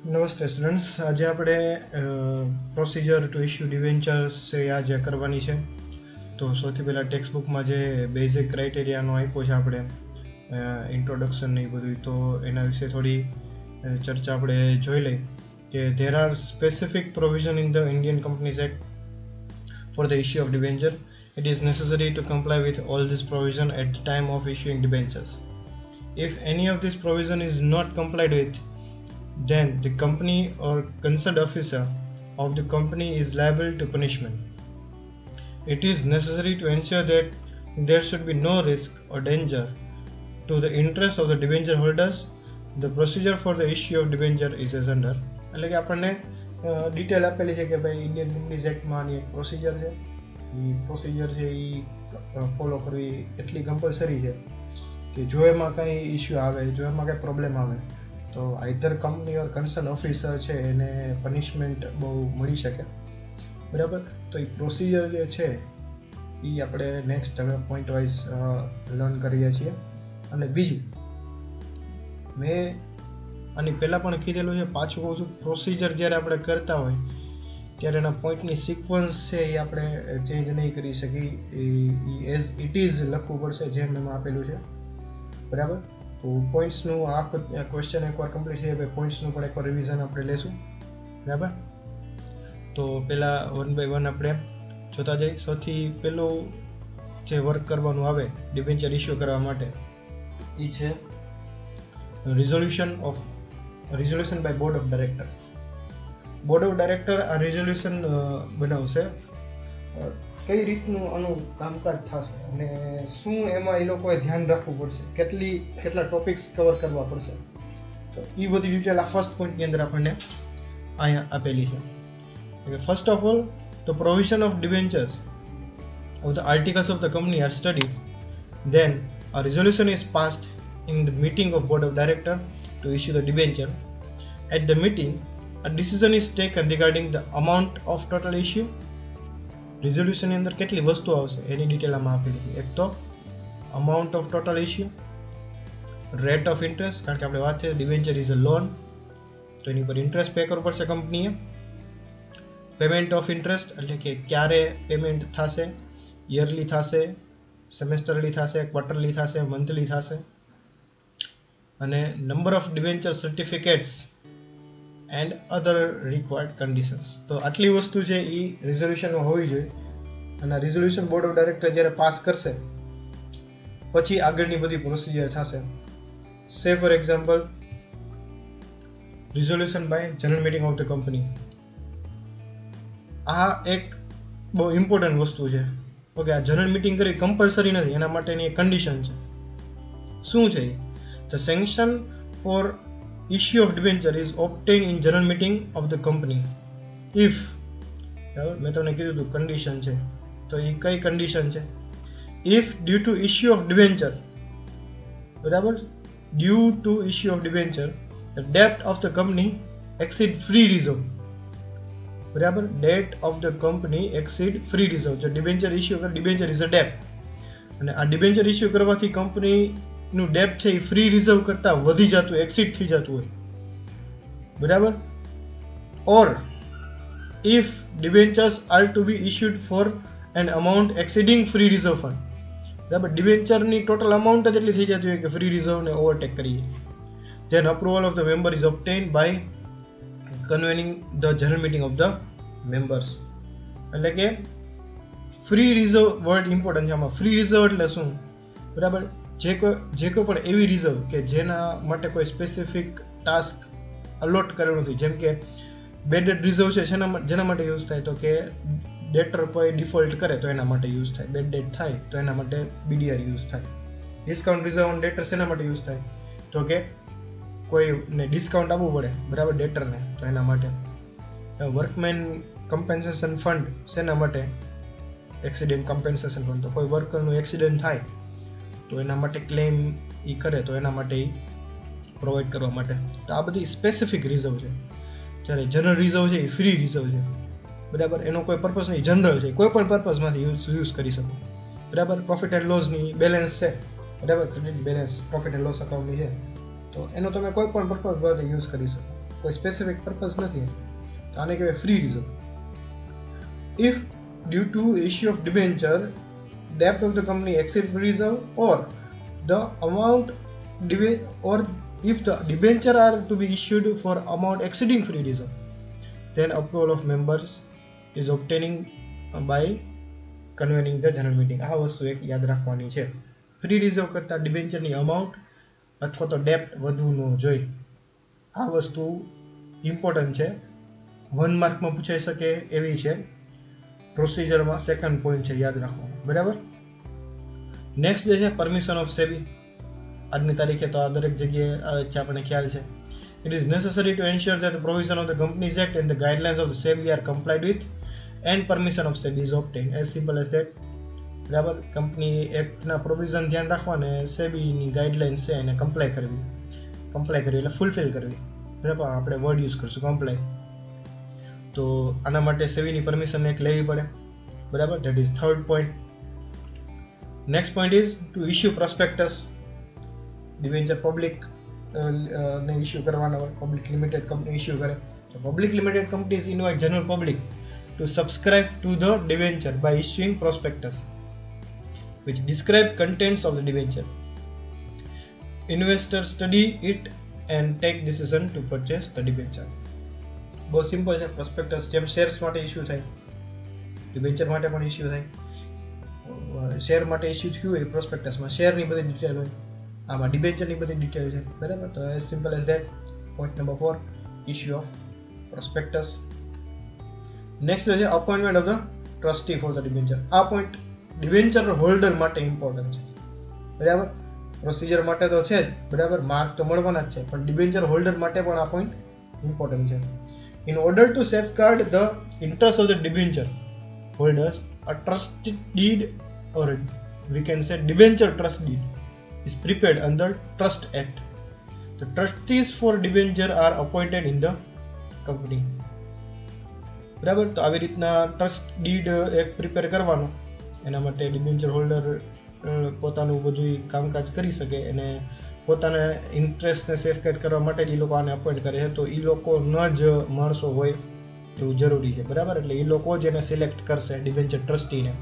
નમસ્તે સ્ટુડન્ટ્સ, આજે આપણે પ્રોસિજર ટુ ઇશ્યુ ડિવેન્ચર્સ છે આજે કરવાની છે. તો સૌથી પહેલાં ટેક્સ્ટ બુકમાં જે બેઝિક ક્રાઇટેરિયાનો આપ્યો છે આપણે ઇન્ટ્રોડક્શન ને એ બધું, તો એના વિશે થોડી ચર્ચા આપણે જોઈ લઈ કે there are specific provision in the Indian companies act for the issue of debenture. It is necessary to comply with all this provision at the time of issuing debentures. If any of this provision is not complied with, then the company or concerned officer of the company is liable to punishment. It is necessary to ensure that there should be no risk or danger to the interest of the debenture holders. The procedure for the issue of debenture is as under. એટલે કે આપણને detail આપેલી છે કે ભાઈ Indian companies એક્ટમાંની એક procedure છે. એ procedure છે એ ફોલો કરવી એટલી કમ્પલસરી છે કે જો એમાં કંઈ ઇસ્યુ આવે, જો એમાં કંઈ પ્રોબ્લેમ આવે તો આઈધર કંપની ઓર કન્સર્ન ઓફિસર છે એને પનિશમેન્ટ બહુ મળી શકે. બરાબર, તો એ પ્રોસિજર જે છે એ આપણે નેક્સ્ટ હવે પોઈન્ટ વાઇઝ લર્ન કરીએ છીએ. અને બીજું, મેં આની પહેલાં પણ કીધેલું છે, પાછું કહું છું, પ્રોસિજર જ્યારે આપણે કરતા હોય ત્યારે એના પોઈન્ટની સિક્વન્સ છે એ આપણે ચેન્જ નહીં કરી શકીએ. એ એઝ ઇટ ઇઝ લખવું પડશે જેમ એમાં આપેલું છે. બરાબર, તો પોઈન્ટ્સનું આ ક્વેશ્ચન એકવાર કમ્પ્લીટ થઈ જાય, પોઈન્ટ્સનું પણ એકવાર રિવિઝન આપણે લેશું. બરાબર, તો પહેલાં વન બાય વન આપણે જોતા જઈએ. સૌથી પહેલું જે વર્ક કરવાનું આવે ડિબેન્ચર ઇસ્યુ કરવા માટે એ છે resolution by board of director. Board of director આ રિઝોલ્યુશન બનાવશે. કઈ રીતનું આનું કામકાજ થશે અને શું એમાં એ લોકોએ ધ્યાન રાખવું પડશે, કેટલા ટોપિક્સ કવર કરવા પડશે, તો એ બધી ડિટેલ આ ફર્સ્ટ પોઈન્ટની અંદર આપણને અહીંયા આપેલી છે. First of all, the provision of debentures of the articles of the company are studied, then a resolution is passed in the meeting of board of director to issue the debenture. At the meeting, a decision is taken regarding the amount of total issue. Resolution ની અંદર કેટલી વસ્તુ આવશે એની detail આમાં આપેલી છે. એક તો amount of total issue, rate of interest, કારણ કે આપણે વાત છે ડિબેન્ચર ઇઝ અ લોન, તો એની પર ઇન્ટરેસ્ટ પે કરવું પડશે કંપનીએ. પેમેન્ટ ઓફ ઇન્ટરેસ્ટ એટલે કે ક્યારે પેમેન્ટ થશે, યરલી થશે, સેમેસ્ટરલી થશે, ક્વાર્ટરલી થશે, મંથલી થશે. અને number of debenture certificates and other required conditions. તો આટલી વસ્તુ છે એ રિઝોલ્યુશનમાં હોવી જોઈએ. અને રિઝોલ્યુશન બોર્ડ ઓફ ડાયરેક્ટર જ્યારે પાસ કરશે પછી આગળની બધી પ્રોસિજર થશે. Say for example, resolution by general meeting of the company. આ એક બહુ ઇમ્પોર્ટન્ટ વસ્તુ છે. ઓકે, આ જનરલ મીટિંગ કરી કમ્પલસરી નથી, એના માટેની એક કન્ડિશન છે. શું છે? The sanction for issue of debenture is obtained in general meeting of the company if, મેં તમને કીધું હતું કન્ડિશન છે, તો એ કઈ કન્ડિશન છે? if due to issue of debenture, બરાબર, due to issue of debenture the debt of the company exceed free reserve. બરાબર, debt of the company exceed free reserve. જો ડિબેન્ચર ઇસ્યુ કરે, ડિબેન્ચર ઇઝ અ ડેટ, અને આ debenture issue કરવાથી કંપનીનું date છે એ free reserve કરતાં વધી જતું, એક્સીડ થઈ જતું હોય. બરાબર, or if debentures are to be issued for an amount exceeding free reserve fund. બરાબર, ડિબેન્ચરની ટોટલ અમાઉન્ટ જ એટલી થઈ જતી હોય કે ફ્રી રિઝર્વને ઓવરટેક કરીએ. Then approval of the member is obtained by convening the general meeting of the members. એટલે કે ફ્રી રિઝર્વ વર્ડ ઇમ્પોર્ટન્ટ છે આમાં. ફ્રી રિઝર્વ એટલે શું? બરાબર, જે કોઈ પણ એવી રિઝર્વ કે જેના માટે કોઈ સ્પેસિફિક ટાસ્ક અલોટ કરેલું નથી. જેમ કે બેડેડ રિઝર્વ છે, જેના માટે યુઝ થાય તો કે ડેટર કોઈ ડિફોલ્ટ કરે તો એના માટે યુઝ થાય. બેડેડ થાય તો એના માટે બીડીઆર યુઝ થાય. ડિસ્કાઉન્ટ રિઝર્વ ઓન ડેટર શેના માટે યુઝ થાય તો કે કોઈને ડિસ્કાઉન્ટ આપવું પડે, બરાબર, ડેટરને, તો એના માટે. વર્કમેન કમ્પેન્સેશન ફંડ શેના માટે? એક્સિડન્ટ કમ્પેન્સેશન ફંડ, તો કોઈ વર્કરનું એક્સિડન્ટ થાય તો એના માટે ક્લેમ એ કરે તો એના માટે એ પ્રોવાઈડ કરવા માટે. તો આ બધી સ્પેસિફિક રિઝર્વ છે. જ્યારે જનરલ રિઝર્વ છે એ ફ્રી રિઝર્વ છે. બરાબર, એનો કોઈ પર્પઝ નહીં, જનરલ છે, કોઈ પણ પર્પઝમાંથી યુઝ કરી શકો. બરાબર, પ્રોફિટ એન્ડ લોસની બેલેન્સ છે, બરાબર, credit balance profit and loss અકાઉન્ટની છે, તો એનો તમે કોઈ પણ પર્પઝ માટે યુઝ કરી શકો. કોઈ સ્પેસિફિક પર્પઝ નથી. તો આને કહેવાય free reserve. If due to issue of debenture debt of the company exceeds free reserve, or the amount or if the debenture are to be issued for amount exceeding free reserve, then approval of members is obtaining by convening the general meeting. આ વસ્તુ એક યાદ રાખવાની છે. Free reserve કરતા ડિબેન્ચરની amount અથવા તો ડેપ્ટ વધુ ન જોઈએ. આ વસ્તુ ઇમ્પોર્ટન્ટ છે, 1 માર્કમાં પૂછાઈ શકે એવી છે. પ્રોસિજરમાં સેકન્ડ પોઈન્ટ છે, યાદ રાખવાનું. બરાબર. નેક્સ્ટ જે છે પરમિશન ઓફ સેબી. આજની તારીખે તો આ દરેક જગ્યાએ આવે છે, આપણને ખ્યાલ છે. It is necessary to ensure that the provision of the Companies Act and the guidelines of the SEBI are complied with and permission of SEBI is obtained. As simple as that. બરાબર. Company એક્ટના provision ધ્યાન રાખવા અને સેબીની guidelines છે એને comply કરવી એટલે fulfil કરવી. બરાબર. આપણે વર્ડ યુઝ કરશું કમ્પ્લાય. તો આના માટે સેબીની પરમિશન એક લેવી પડે. બરાબર. That is third point. Next point is to issue prospectus. Debenture public ને ઇશ્યુ કરવાના હોય. પબ્લિક લિમિટેડ કંપની ઇશ્યુ કરે તો public limited companies invite general public to subscribe to the debenture by issuing prospectus which describe contents of the debenture. Investors study it and take decision to purchase the debenture. બહુ simple છે. Prospectus જેમ shares માટે issue થાય, debenture માટે પણ issue થાય. Share માટે issue થયું હોય પ્રોસ્પેક્ટસમાં શેરની બધી ડિટેલ હોય, આમાં ડિબેન્ચરની બધી ડિટેલ છે. બરાબર. તો as simple as that. Point number 4, issue of prospectus. Next છે appointment of the trustee for the debenture. આ પોઈન્ટ ડિબેન્ચર હોલ્ડર માટે ઇમ્પોર્ટન્ટ છે. બરાબર. પ્રોસિજર માટે તો છે જ. બરાબર. માર્ક તો મળવાના જ છે, પણ ડિબેન્ચર હોલ્ડર માટે પણ આ પોઈન્ટ ઇમ્પોર્ટન્ટ છે. In order to safeguard the interest of the debenture holders, a trust deed, or we can say debenture trust deed, is prepared under Trust Act. The trustees for debenture are appointed in the company. બરાબર. તો આવી રીતના trust did એક prepare કરવાનું. એના માટે debenture holder પોતાનું બધું કામકાજ કરી શકે અને પોતાના ઇન્ટરેસ્ટને સેફગાર્ડ કરવા માટે એ લોકો આને અપોઇન્ટ કરે છે. તો એ લોકો ન જ માણસો હોય એવું જરૂરી છે. બરાબર. એટલે એ લોકો જ એને સિલેક્ટ કરશે ડિબેન્ચર ટ્રસ્ટીને,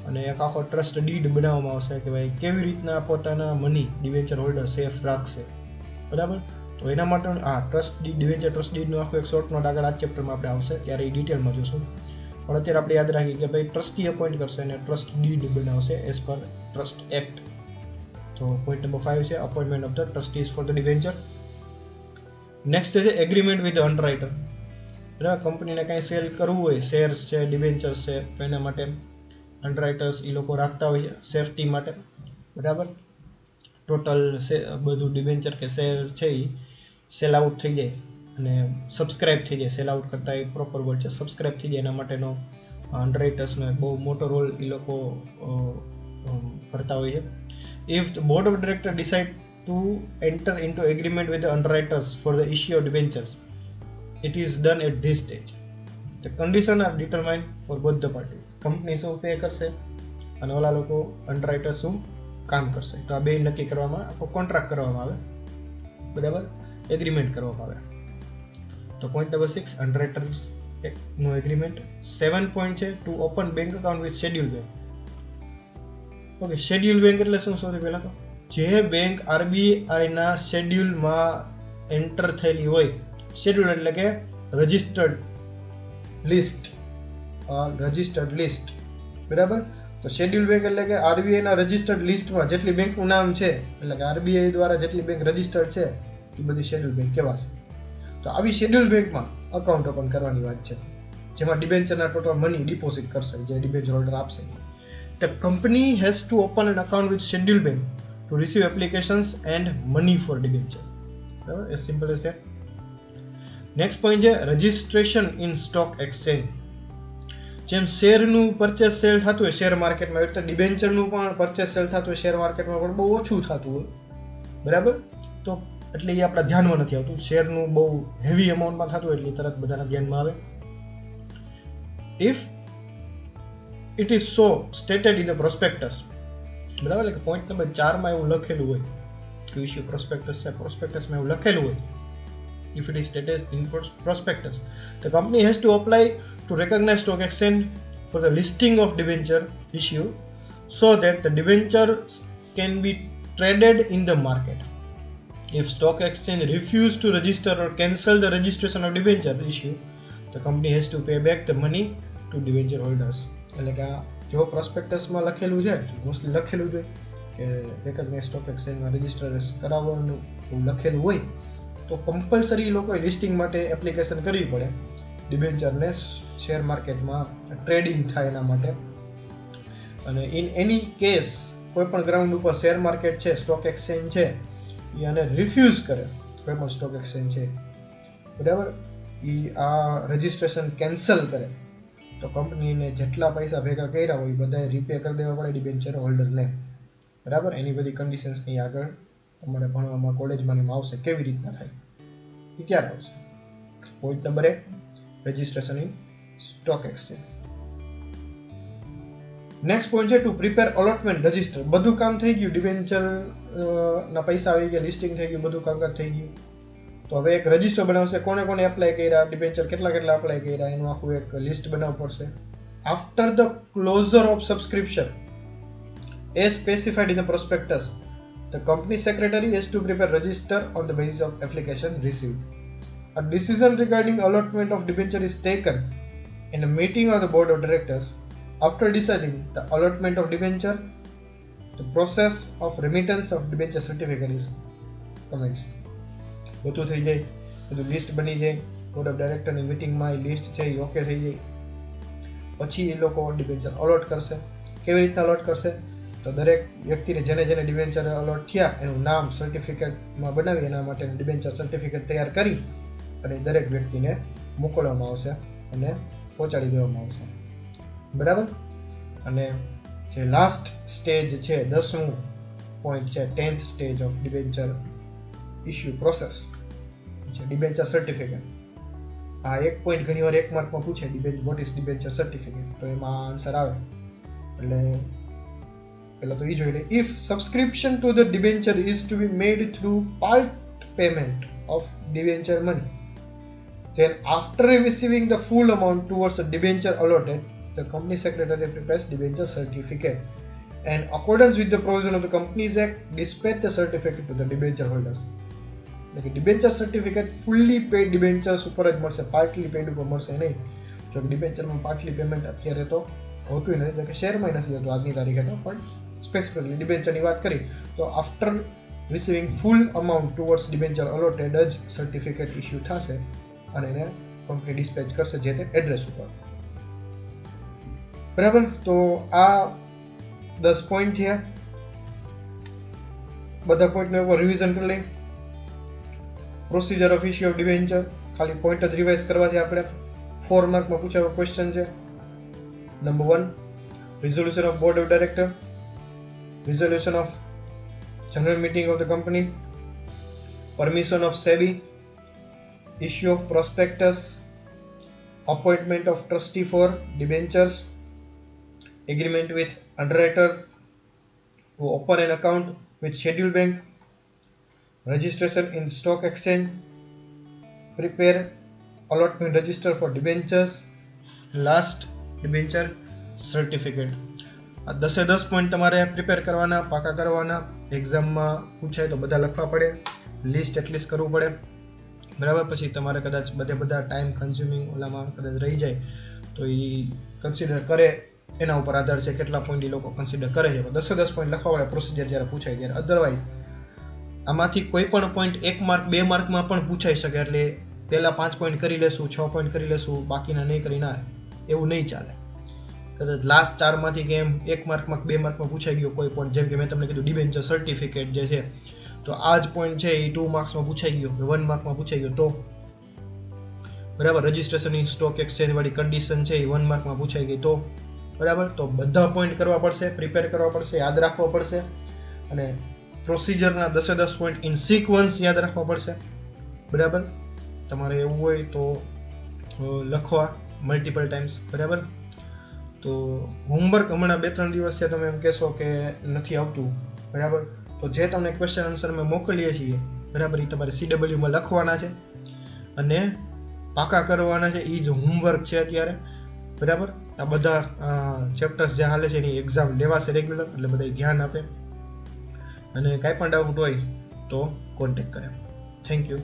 અને એક આખો ટ્રસ્ટ ડીડ બનાવવામાં આવશે કે ભાઈ કેવી રીતના પોતાના મની ડિબેન્ચર હોલ્ડર સેફ રાખશે. બરાબર. તો એના માટે ટ્રસ્ટ ડીડ, ડિબેન્ચર ટ્રસ્ટ ડીડનો આખો એક શોર્ટ નોટ આગળ આ ચેપ્ટરમાં આપણે આવશે ત્યારે એ ડિટેલમાં જોશું. પણ અત્યારે આપણે યાદ રાખીએ કે ભાઈ ટ્રસ્ટી અપોઇન્ટ કરશે અને ટ્રસ્ટ ડીડ બનાવશે એઝ પર ટ્રસ્ટ એક્ટ. તો પોઈન્ટ નંબર 5 છે appointment of the trustees four the debenture. Next છે એગ્રીમેન્ટ વિથ અંડરરાઇટર. બરાબર. કંપનીને કાંઈ સેલ કરવું હોય, શેર્સ છે, ડિબેન્ચર્સ છે, તો એના માટે અંડરરાઇટર્સ એ લોકો રાખતા હોય છે સેફટી માટે. બરાબર. ટોટલ બધું ડિબેન્ચર કે શેર છે એ સેલ આઉટ થઈ જાય અને સબસ્ક્રાઇબ થઈ જાય. સેલ આઉટ કરતા એ પ્રોપર વર્ડ છે, સબસ્ક્રાઇબ થઈ જાય. એના માટેનો અંડરરાઇટર્સનો બહુ મોટો રોલ એ લોકો કરતા હોય છે. If the board of directors decide to enter into agreement with the underwriters for the issue of debentures, it is done at this stage. The conditions are determined for both the parties. Company શું pay કરશે અને ઓલા લોકો અંડરરાઇટર શું કામ કરશે. તો આ બે નક્કી કરવામાં, આખો કોન્ટ્રાક્ટ કરવામાં આવે. બરાબર. એગ્રીમેન્ટ કરવામાં આવે. તો પોઈન્ટ નંબર 6 અંડરરાઇટર્સ નો એગ્રીમેન્ટ. 7 પોઈન્ટ છે to open bank account with schedule bank. Okay. Schedule bank એટલે શું? સૌથી પહેલા તો જે બેંક આરબીઆઈના શેડ્યુલમાં એન્ટર થયેલી હોય. શેડ્યુલ એટલે કે રજિસ્ટર્ડ લિસ્ટ. બરાબર. તો શેડ્યુલ બેંક એટલે કે આરબીઆઈના રજિસ્ટર્ડ લિસ્ટમાં જેટલી બેંકનું નામ છે, એટલે કે આરબીઆઈ દ્વારા જેટલી બેંક રજિસ્ટર્ડ છે એ બધી શેડ્યુલ બેંક કહેવાશે. તો આવી શેડ્યુલ બેંકમાં અકાઉન્ટ ઓપન કરવાની વાત છે, જેમાં ડિબેન્ચરના ટોટલ મની ડિપોઝિટ કરશે જે ડિબેન્ચર હોલ્ડર આપશે. The company has to open an account with scheduled bank to receive applications and money for debenture. As simple as that. Next point છે registration in stock exchange. જેમ શેરનું purchase cell થતું હોય share માર્કેટમાં, એટલે ડિબેન્ચરનું પણ purchase cell થતું હોય share માર્કેટમાં પણ બહુ ઓછું થતું હોય. બરાબર. તો એટલે એ આપણા ધ્યાનમાં નથી આવતું. શેરનું બહુ હેવી અમાઉન્ટમાં થતું હોય એટલે તરત બધાના ધ્યાનમાં આવે. If it is so stated in the prospectus. બરાબર. એટલે પોઈન્ટ નંબર 4 માં એવું લખેલું હોય કે ઇશ્યુ પ્રોસ્પેક્ટસ છે, પ્રોસ્પેક્ટસમાં એવું લખેલું હોય if it is stated in prospectus. The company has to apply to recognized stock exchange for the listing of debenture issue so that the debentures can be traded in the market. If stock exchange refuse to register or cancel the registration of debenture issue, the company has to pay back the money to debenture holders. એટલે કે જો પ્રોસ્પેક્ટસમાં લખેલું છે, mostly લખેલું છે કે recognise stock એક્સચેન્જમાં register કરાવવાનું એવું લખેલું હોય તો કમ્પલસરી લોકોએ લિસ્ટિંગ માટે એપ્લિકેશન કરવી પડે ડિબેન્ચરને શેર માર્કેટમાં ટ્રેડિંગ થાય એના માટે. અને ઇન એની કેસ કોઈ પણ ગ્રાઉન્ડ ઉપર શેર માર્કેટ છે, સ્ટોક એક્સચેન્જ છે, એ આને રિફ્યુઝ કરે, કોઈ પણ સ્ટોક એક્સચેન્જ છે, બરાબર, એ આ રજિસ્ટ્રેશન કેન્સલ કરે તો કંપનીને જેટલા પૈસા ભેગા કર્યા હોય એ બધાએ રીપે કરી દેવા પડે ડિબેન્ચર હોલ્ડરને, બરાબર. એની બધી કન્ડિશન્સની આગળ તમારે ભણવામાં કોલેજમાં આવશે કેવી રીતના થાય એ ક્યારે આવશે. Point number 1, registration in stock exchange. Next point છે ટુ પ્રિપેર અલોટમેન્ટ રજિસ્ટર. બધું કામ થઈ ગયું, ડિબેન્ચર ના પૈસા આવી ગયા, લિસ્ટિંગ થઈ ગયું, બધું કામકાજ થઈ ગયું. તો હવે એક રજિસ્ટર બનાવશે, કોને કોને એપ્લાય કર્યા, ડિબેન્ચર કેટલા એપ્લાય કર્યા, એનું આખું એક લિસ્ટ બનાવવું પડશે. After the closure of subscription as specified in the prospectus, the company secretary has to prepare register on the basis of application received. A decision regarding allotment of debenture is taken in a meeting of the board of directors. After deciding the allotment of debenture, the process of remittance of debenture certificate is commenced. બધું થઈ જાય, બધું list બની જાય, board of ડાયરેક્ટરની મિટિંગમાં એ list છે એ okay થઈ જાય, પછી એ લોકો ડિબેન્ચર અલોટ કરશે. કેવી રીતના અલોટ કરશે તો દરેક વ્યક્તિને જેને જેને ડિબેન્ચર અલોટ થયા એનું નામ સર્ટિફિકેટમાં બનાવી એના માટે ડિબેન્ચર સર્ટિફિકેટ તૈયાર કરી અને દરેક વ્યક્તિને મોકલવામાં આવશે અને પહોંચાડી દેવામાં આવશે, બરાબર. અને જે લાસ્ટ સ્ટેજ છે, 10મું પોઈન્ટ છે, 10th stage of debenture issue process છે ડિબેન્ચર સર્ટિફિકેટ. આ એક પોઈન્ટ ઘણીવાર એક માર્કમાં પૂછે, વોટ ઇઝ ડિબેન્ચર સર્ટિફિકેટ, તો એમાં આન્સર આવે. એટલે પહેલા તો એ જોઈ લે. If subscription to the debenture is to be made through part payment of debenture money, then after receiving the full amount towards the debenture allotted, the company secretary prepares debenture certificate and accordance with the provision of the Companies Act dispatch the certificate to the debenture holders. એટલે કે debenture certificate fully paid debentures ઉપર જ મળશે, partly pad ઉપર મળશે નહીં. જો કે ડિબેન્ચરમાં પાર્ટલી પેમેન્ટ અત્યારે તો હોતું નથી, એટલે કે શેરમાં નથી થતું આજની તારીખે તો, પણ સ્પેસિફિકલી ડિબેન્ચરની વાત કરી તો આફ્ટર રિસીવિંગ ફૂલ અમાઉન્ટ ટુવર્ડ્સ ડિબેન્ચર અલોટેડ જ સર્ટિફિકેટ ઇસ્યુ થશે અને એને કંપની ડિસ્પેચ કરશે જે તે એડ્રેસ ઉપર, બરાબર. તો આ 10 પોઈન્ટ થયા. બધા પોઈન્ટને ઉપર રિવિઝન કરી લઈએ. Procedure of issue of debenture, ખાલી પોઈન્ટ જ રિવાઇઝ કરવા છે આપણે. 4 માર્કમાં પૂછાયેલો ક્વેશ્ચન છે. Number 1, resolution of board of director, resolution of general meeting of the company, permission of SEBI, issue of prospectus, appointment of trustee for debentures, agreement with underwriter to open an account with scheduled bank, registration in stock exchange, prepare allotment register for debentures, last debenture certificate. આ 10 point તમારે prepare કરવાના, પાકા કરવાના. એક્ઝામમાં પૂછાય તો બધા લખવા પડે, લિસ્ટ એટલીસ્ટ કરવું પડે, બરાબર. પછી તમારે કદાચ બધા ટાઈમ કન્ઝ્યુમિંગ ઓલામાં કદાચ રહી જાય તો એ કન્સિડર કરે, એના ઉપર આધાર છે કેટલા પોઈન્ટ એ લોકો કન્સિડર કરે છે. 10 પોઈન્ટ લખવા પડે પ્રોસિજર જ્યારે પૂછાય ત્યારે. અધરવાઇઝ આમાંથી કોઈ પણ પોઈન્ટ 1 માર્ક 2 માર્કમાં પણ પૂછાઈ શકે. એટલે પહેલા 5 પોઈન્ટ કરી લેશું, 6 પોઈન્ટ કરી લેશું, બાકીના નહીં કરી ના, એવું નહીં ચાલે. કદાચ લાસ્ટ 4 માંથી કે એમ 1 માર્કમાં 2 માર્કમાં પૂછાઈ ગયો કોઈ પોઈન્ટ, જેમ કે મેં તમને કીધું ડિબેન્ચર સર્ટિફિકેટ જે છે, તો આ જ પોઈન્ટ છે એ 2 માર્ક્સમાં પૂછાઈ ગયો, 1 માર્કમાં પૂછાઈ ગયો તો, બરાબર. રજિસ્ટ્રેશન ઇન સ્ટોક એક્સચેન્જ વાળી કન્ડિશન છે એ 1 માર્કમાં પૂછાઈ ગઈ તો, બરાબર. તો બધા પોઈન્ટ કરવા પડશે, પ્રિપેર કરવા પડશે, યાદ રાખવા પડશે અને પ્રોસિજરના 10 પોઈન્ટ ઇન સિક્વન્સ યાદ રાખવા પડશે, બરાબર. તમારે એવું હોય તો લખવા મલ્ટિપલ ટાઈમ્સ, બરાબર. તો હોમવર્ક હમણાં 2-3 દિવસ છે તમે એમ કહેશો કે નથી આવતું, બરાબર. તો જે તમને ક્વેશ્ચન આન્સર અમે મોકલીએ છીએ, બરાબર, એ તમારે CW માં લખવાના છે અને પાકા કરવાના છે. એ જ હોમવર્ક છે અત્યારે, બરાબર. આ બધા ચેપ્ટર્સ જે હાલે છે એની એક્ઝામ લેવાશે રેગ્યુલર, એટલે બધા ધ્યાન આપે અને કાંઈ પણ ડાઉટ હોય તો કોન્ટેક્ટ કરે. Thank you.